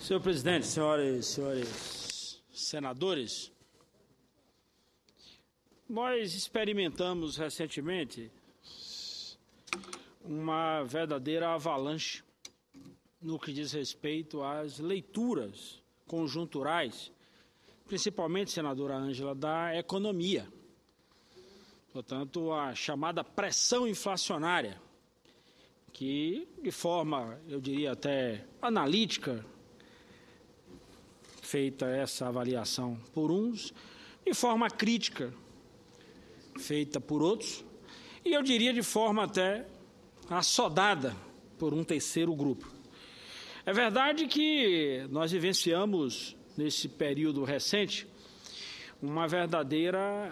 Senhor presidente, senhoras e senhores senadores, nós experimentamos recentemente uma verdadeira avalanche no que diz respeito às leituras conjunturais, principalmente, senadora Ângela, da economia. Portanto, a chamada pressão inflacionária, que, de forma, eu diria até analítica, feita essa avaliação por uns, de forma crítica, feita por outros, e eu diria de forma até assodada por um terceiro grupo. É verdade que nós vivenciamos, nesse período recente, uma verdadeira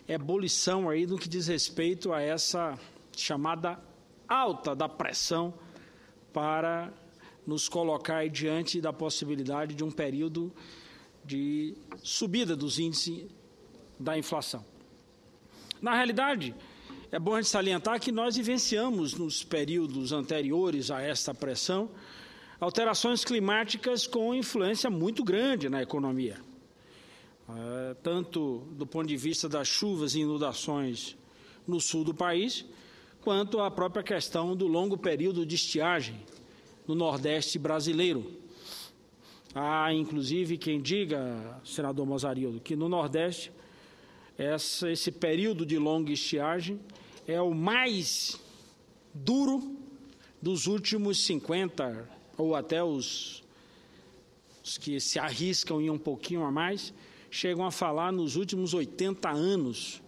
ebulição aí no que diz respeito a essa chamada alta da pressão para nos colocar diante da possibilidade de um período de subida dos índices da inflação. Na realidade, é bom a gente salientar que nós vivenciamos nos períodos anteriores a esta pressão alterações climáticas com influência muito grande na economia, tanto do ponto de vista das chuvas e inundações no sul do país, quanto a própria questão do longo período de estiagem no Nordeste brasileiro. Há, inclusive, quem diga, senador Mozarildo, que no Nordeste esse período de longa estiagem é o mais duro dos últimos 50, ou até os que se arriscam em um pouquinho a mais, chegam a falar nos últimos 80 anos.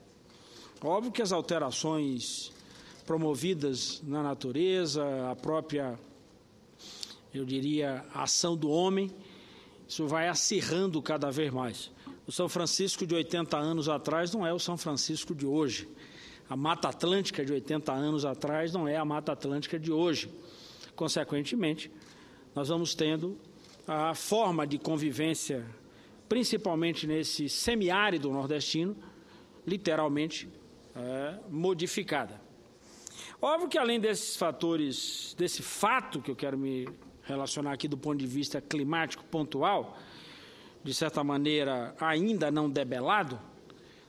Óbvio que as alterações promovidas na natureza, a própria, eu diria, a ação do homem, isso vai acirrando cada vez mais. O São Francisco de 80 anos atrás não é o São Francisco de hoje. A Mata Atlântica de 80 anos atrás não é a Mata Atlântica de hoje. Consequentemente, nós vamos tendo a forma de convivência, principalmente nesse semiárido nordestino, literalmente modificada. Óbvio que, além desses fatores, desse fato que eu quero me relacionar aqui do ponto de vista climático pontual, de certa maneira ainda não debelado,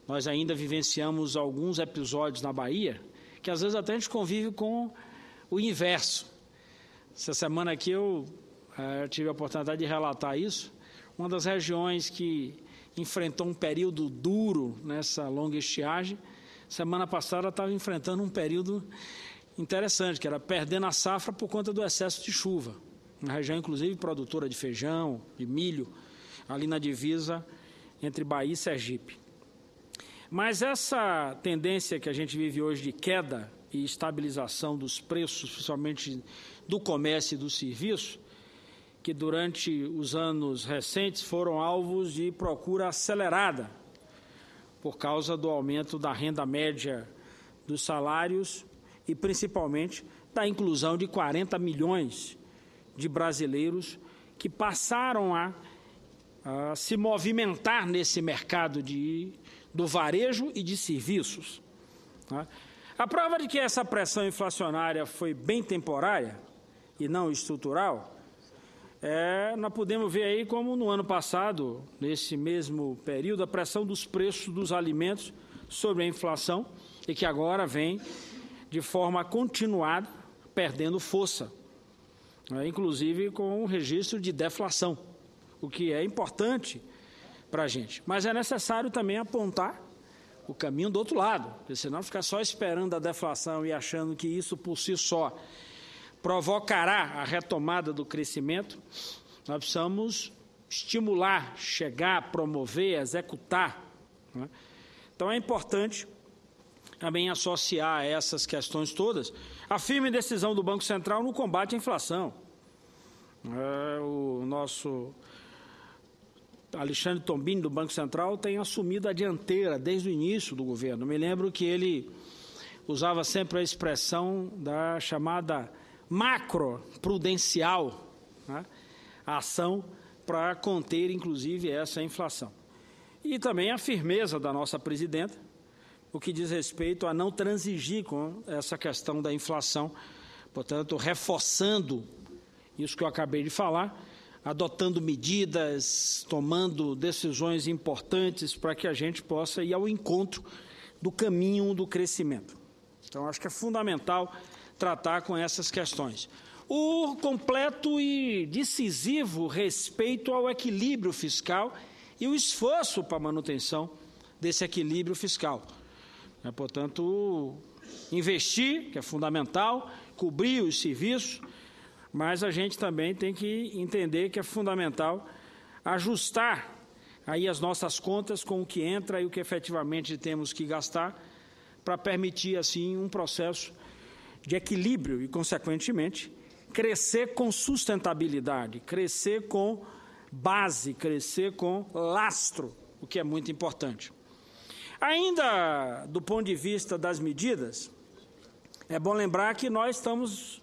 nós ainda vivenciamos alguns episódios na Bahia que às vezes até a gente convive com o inverso. Essa semana aqui eu tive a oportunidade de relatar isso. Uma das regiões que enfrentou um período duro nessa longa estiagem, semana passada estava enfrentando um período interessante, que era perdendo a safra por conta do excesso de chuva. Uma região, inclusive, produtora de feijão, de milho, ali na divisa entre Bahia e Sergipe. Mas essa tendência que a gente vive hoje de queda e estabilização dos preços, principalmente do comércio e do serviço, que durante os anos recentes foram alvos de procura acelerada, por causa do aumento da renda média dos salários e, principalmente, da inclusão de 40 milhões de brasileiros que passaram a se movimentar nesse mercado do varejo e de serviços. A prova de que essa pressão inflacionária foi bem temporária e não estrutural, nós podemos ver aí como no ano passado, nesse mesmo período, a pressão dos preços dos alimentos sobre a inflação e que agora vem de forma continuada perdendo força, inclusive com um registro de deflação, o que é importante para a gente. Mas é necessário também apontar o caminho do outro lado, porque senão ficar só esperando a deflação e achando que isso por si só provocará a retomada do crescimento, nós precisamos estimular, chegar, promover, executar. Então é importante também associar a essas questões todas a firme decisão do Banco Central no combate à inflação. O nosso Alexandre Tombini, do Banco Central, tem assumido a dianteira desde o início do governo. Me lembro que ele usava sempre a expressão da chamada macroprudencial, a ação para conter, inclusive, essa inflação. E também a firmeza da nossa presidenta, o que diz respeito a não transigir com essa questão da inflação, portanto, reforçando isso que eu acabei de falar, adotando medidas, tomando decisões importantes para que a gente possa ir ao encontro do caminho do crescimento. Então, acho que é fundamental tratar com essas questões. O completo e decisivo respeito ao equilíbrio fiscal e o esforço para a manutenção desse equilíbrio fiscal. Portanto, investir, que é fundamental, cobrir os serviços, mas a gente também tem que entender que é fundamental ajustar aí as nossas contas com o que entra e o que efetivamente temos que gastar para permitir, assim, um processo de equilíbrio e, consequentemente, crescer com sustentabilidade, crescer com base, crescer com lastro, o que é muito importante. Ainda do ponto de vista das medidas, é bom lembrar que nós estamos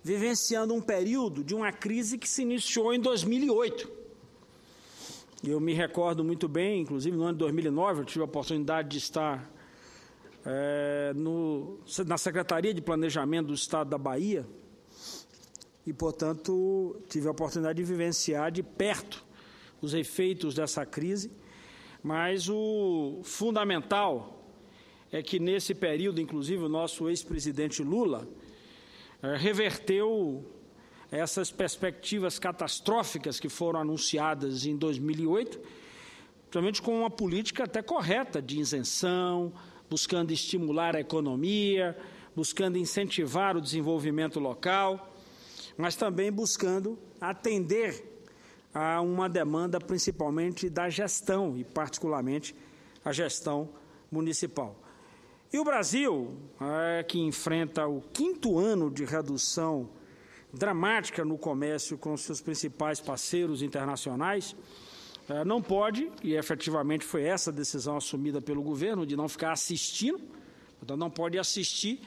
vivenciando um período de uma crise que se iniciou em 2008. Eu me recordo muito bem, inclusive no ano de 2009, eu tive a oportunidade de estar na Secretaria de Planejamento do Estado da Bahia e, portanto, tive a oportunidade de vivenciar de perto os efeitos dessa crise, mas o fundamental é que, nesse período, inclusive, o nosso ex-presidente Lula reverteu essas perspectivas catastróficas que foram anunciadas em 2008, principalmente com uma política até correta de isenção, buscando estimular a economia, buscando incentivar o desenvolvimento local, mas também buscando atender a uma demanda principalmente da gestão e particularmente a gestão municipal. E o Brasil, que enfrenta o 5º ano de redução dramática no comércio com seus principais parceiros internacionais, não pode, e efetivamente foi essa a decisão assumida pelo governo, de não ficar assistindo, então não pode assistir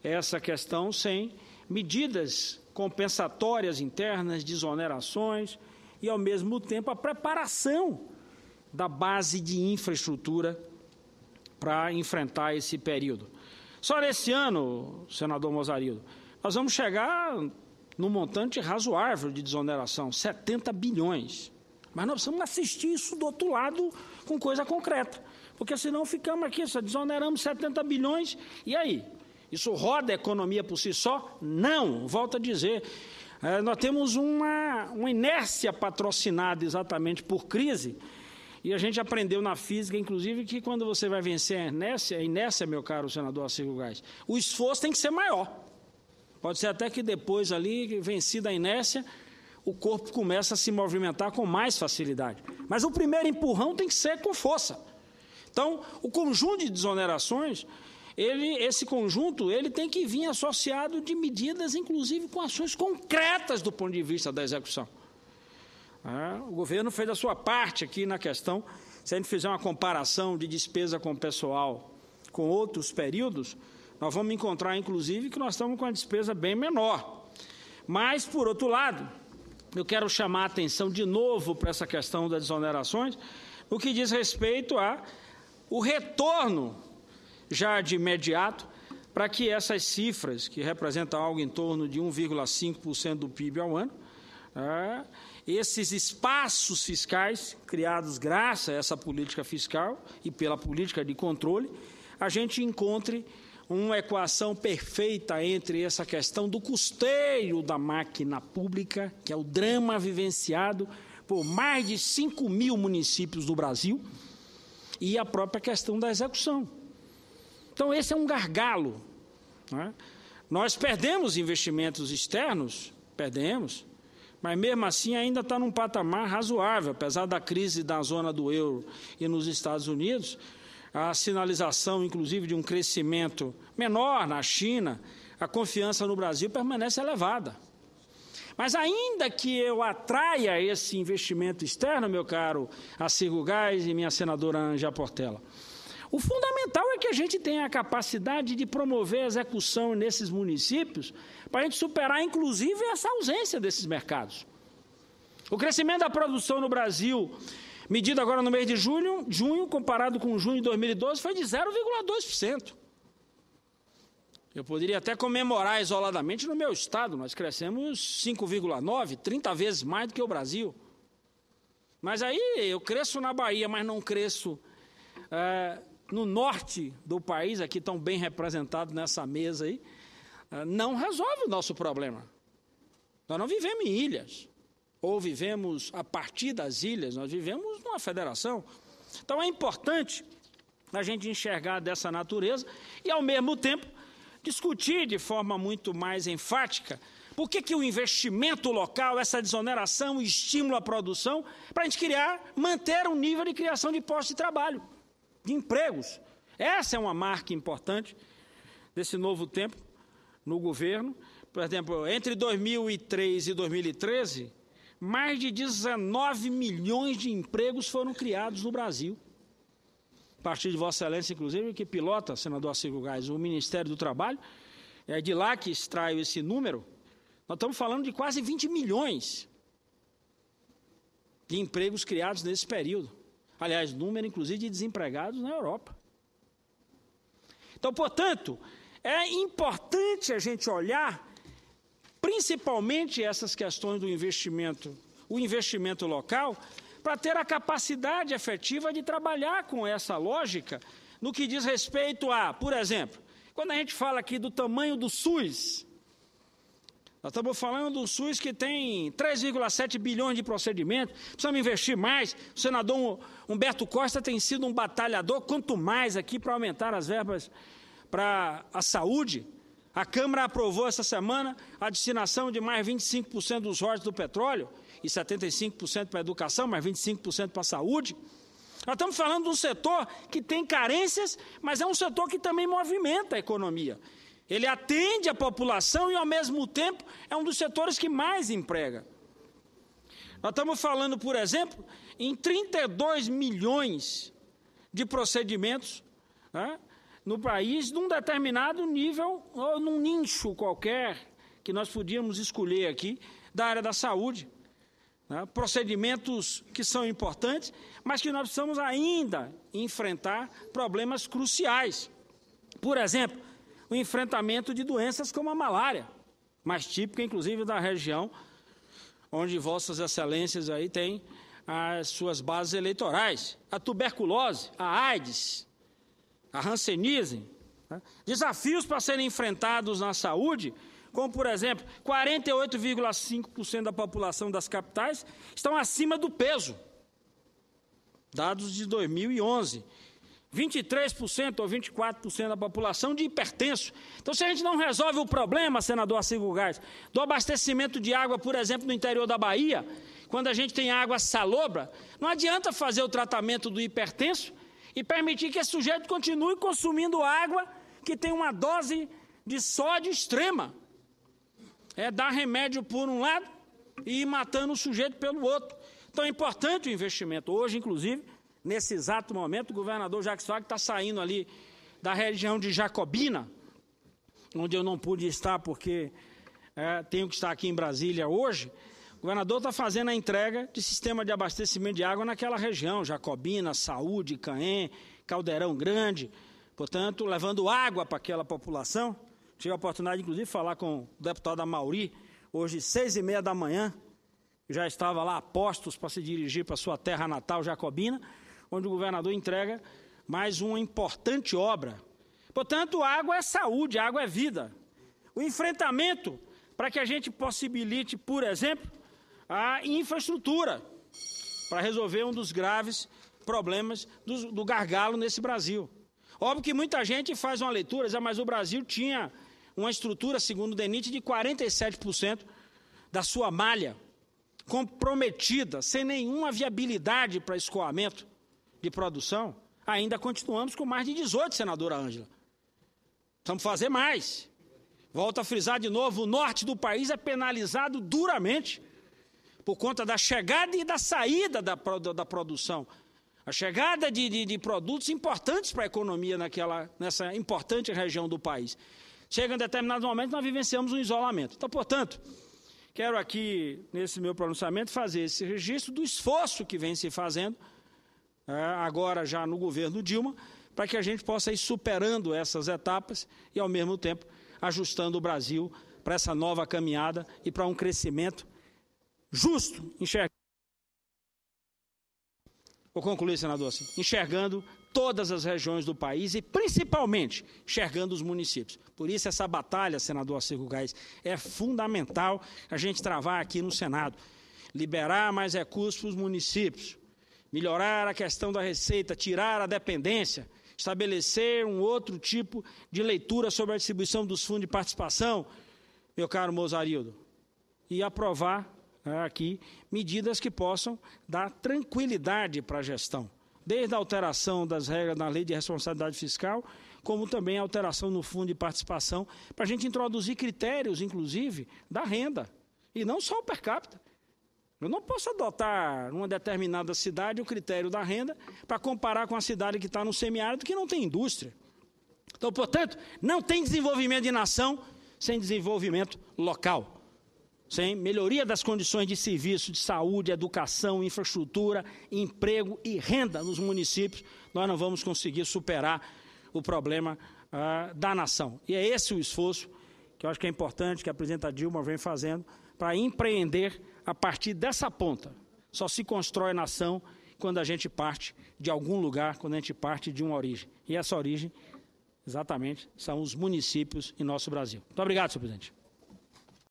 essa questão sem medidas compensatórias internas, desonerações e, ao mesmo tempo, a preparação da base de infraestrutura para enfrentar esse período. Só nesse ano, senador Mozarildo, nós vamos chegar num montante razoável de desoneração, 70 bilhões. Mas nós precisamos assistir isso do outro lado com coisa concreta, porque senão ficamos aqui, só desoneramos 70 bilhões, e aí? Isso roda a economia por si só? Não, volto a dizer, nós temos uma inércia patrocinada exatamente por crise, e a gente aprendeu na física, inclusive, que quando você vai vencer a inércia, meu caro senador Arcílio Gás, o esforço tem que ser maior. Pode ser até que depois ali, vencida a inércia, o corpo começa a se movimentar com mais facilidade. Mas o primeiro empurrão tem que ser com força. Então, o conjunto de desonerações, esse conjunto ele tem que vir associado de medidas, inclusive com ações concretas do ponto de vista da execução. O governo fez a sua parte aqui na questão. Se a gente fizer uma comparação de despesa com o pessoal com outros períodos, nós vamos encontrar, inclusive, que nós estamos com uma despesa bem menor. Mas, por outro lado, eu quero chamar a atenção de novo para essa questão das desonerações, no que diz respeito ao retorno, já de imediato, para que essas cifras, que representam algo em torno de 1,5% do PIB ao ano, esses espaços fiscais criados graças a essa política fiscal e pela política de controle, a gente encontre uma equação perfeita entre essa questão do custeio da máquina pública, que é o drama vivenciado por mais de 5.000 municípios do Brasil, e a própria questão da execução. Então, esse é um gargalo. Nós perdemos investimentos externos, perdemos, mas mesmo assim ainda está num patamar razoável, apesar da crise da zona do euro e nos Estados Unidos, a sinalização, inclusive, de um crescimento menor na China, a confiança no Brasil permanece elevada. Mas ainda que eu atraia esse investimento externo, meu caro Arcílio Gás e minha senadora Anja Portela, o fundamental é que a gente tenha a capacidade de promover a execução nesses municípios para a gente superar, inclusive, essa ausência desses mercados. O crescimento da produção no Brasil, medido agora no mês de junho, comparado com junho de 2012, foi de 0,2%. Eu poderia até comemorar isoladamente no meu estado, nós crescemos 5,9, 30 vezes mais do que o Brasil. Mas aí eu cresço na Bahia, mas não cresço no norte do país, aqui tão bem representado nessa mesa aí, não resolve o nosso problema. Nós não vivemos em ilhas, ou vivemos a partir das ilhas, nós vivemos numa federação. Então é importante a gente enxergar dessa natureza e, ao mesmo tempo, discutir de forma muito mais enfática por que o investimento local, essa desoneração, o estímulo à produção, para a gente manter um nível de criação de postos de trabalho, de empregos. Essa é uma marca importante desse novo tempo no governo. Por exemplo, entre 2003 e 2013, mais de 19 milhões de empregos foram criados no Brasil. A partir de Vossa Excelência, inclusive, que pilota, senador Arcílio Gás, o Ministério do Trabalho, é de lá que extraio esse número. Nós estamos falando de quase 20 milhões de empregos criados nesse período. Aliás, número, inclusive, de desempregados na Europa. Então, portanto, é importante a gente olhar principalmente essas questões do investimento, o investimento local, para ter a capacidade efetiva de trabalhar com essa lógica no que diz respeito a, por exemplo, quando a gente fala aqui do tamanho do SUS, nós estamos falando do SUS que tem 3,7 bilhões de procedimentos, precisamos investir mais. O senador Humberto Costa tem sido um batalhador, quanto mais aqui para aumentar as verbas para a saúde. A Câmara aprovou essa semana a destinação de mais 25% dos royalties do petróleo, e 75% para a educação, mais 25% para a saúde. Nós estamos falando de um setor que tem carências, mas é um setor que também movimenta a economia. Ele atende a população e, ao mesmo tempo, é um dos setores que mais emprega. Nós estamos falando, por exemplo, em 32 milhões de procedimentos, né, no país, num determinado nível, ou num nicho qualquer, que nós podíamos escolher aqui, da área da saúde. Procedimentos que são importantes, mas que nós precisamos ainda enfrentar problemas cruciais. Por exemplo, o enfrentamento de doenças como a malária, mais típica, inclusive, da região onde Vossas Excelências aí têm as suas bases eleitorais. A tuberculose, a AIDS, a hanseníase, desafios para serem enfrentados na saúde, como, por exemplo, 48,5% da população das capitais estão acima do peso. Dados de 2011. 23% ou 24% da população de hipertenso. Então, se a gente não resolve o problema, senador Arcílio Gás, do abastecimento de água, por exemplo, no interior da Bahia, quando a gente tem água salobra, não adianta fazer o tratamento do hipertenso e permitir que esse sujeito continue consumindo água que tem uma dose de sódio extrema. É dar remédio por um lado e ir matando o sujeito pelo outro. Então é importante o investimento. Hoje, inclusive, nesse exato momento, o governador Jacques Wagner está saindo ali da região de Jacobina, onde eu não pude estar porque tenho que estar aqui em Brasília hoje. O governador está fazendo a entrega de sistema de abastecimento de água naquela região, Jacobina, Saúde, Caém, Caldeirão Grande, portanto, levando água para aquela população. Tive a oportunidade, inclusive, de falar com o deputado Amaury, hoje, 6h30 da manhã, já estava lá a postos para se dirigir para sua terra natal, Jacobina, onde o governador entrega mais uma importante obra. Portanto, água é saúde, água é vida. O enfrentamento para que a gente possibilite, por exemplo, a infraestrutura, para resolver um dos graves problemas do gargalo nesse Brasil. Óbvio que muita gente faz uma leitura, mas o Brasil tinha uma estrutura, segundo o DENIT, de 47% da sua malha comprometida, sem nenhuma viabilidade para escoamento de produção. Ainda continuamos com mais de 18, senadora Ângela. Precisamos fazer mais. Volto a frisar de novo, o norte do país é penalizado duramente por conta da chegada e da saída da produção. A chegada de produtos importantes para a economia nessa importante região do país. Chega em determinados momentos, nós vivenciamos um isolamento. Então, portanto, quero aqui, nesse meu pronunciamento, fazer esse registro do esforço que vem se fazendo, agora já no governo Dilma, para que a gente possa ir superando essas etapas e, ao mesmo tempo, ajustando o Brasil para essa nova caminhada e para um crescimento justo, Vou concluir, senador, assim, enxergando todas as regiões do país e, principalmente, enxergando os municípios. Por isso, essa batalha, senador Arcego Gás, é fundamental a gente travar aqui no Senado. Liberar mais recursos para os municípios, melhorar a questão da receita, tirar a dependência, estabelecer um outro tipo de leitura sobre a distribuição dos fundos de participação, meu caro Mozarildo, e aprovar aqui medidas que possam dar tranquilidade para a gestão, desde a alteração das regras na lei de responsabilidade fiscal, como também a alteração no fundo de participação, para a gente introduzir critérios, inclusive, da renda, e não só o per capita. Eu não posso adotar numa determinada cidade o critério da renda para comparar com a cidade que está no semiárido que não tem indústria. Então, portanto, não tem desenvolvimento de nação sem desenvolvimento local. Sem melhoria das condições de serviço, de saúde, educação, infraestrutura, emprego e renda nos municípios, nós não vamos conseguir superar o problema da nação. E é esse o esforço que eu acho que é importante, que a presidenta Dilma vem fazendo, para empreender a partir dessa ponta. Só se constrói nação quando a gente parte de algum lugar, quando a gente parte de uma origem. E essa origem, exatamente, são os municípios em nosso Brasil. Muito obrigado, senhor presidente.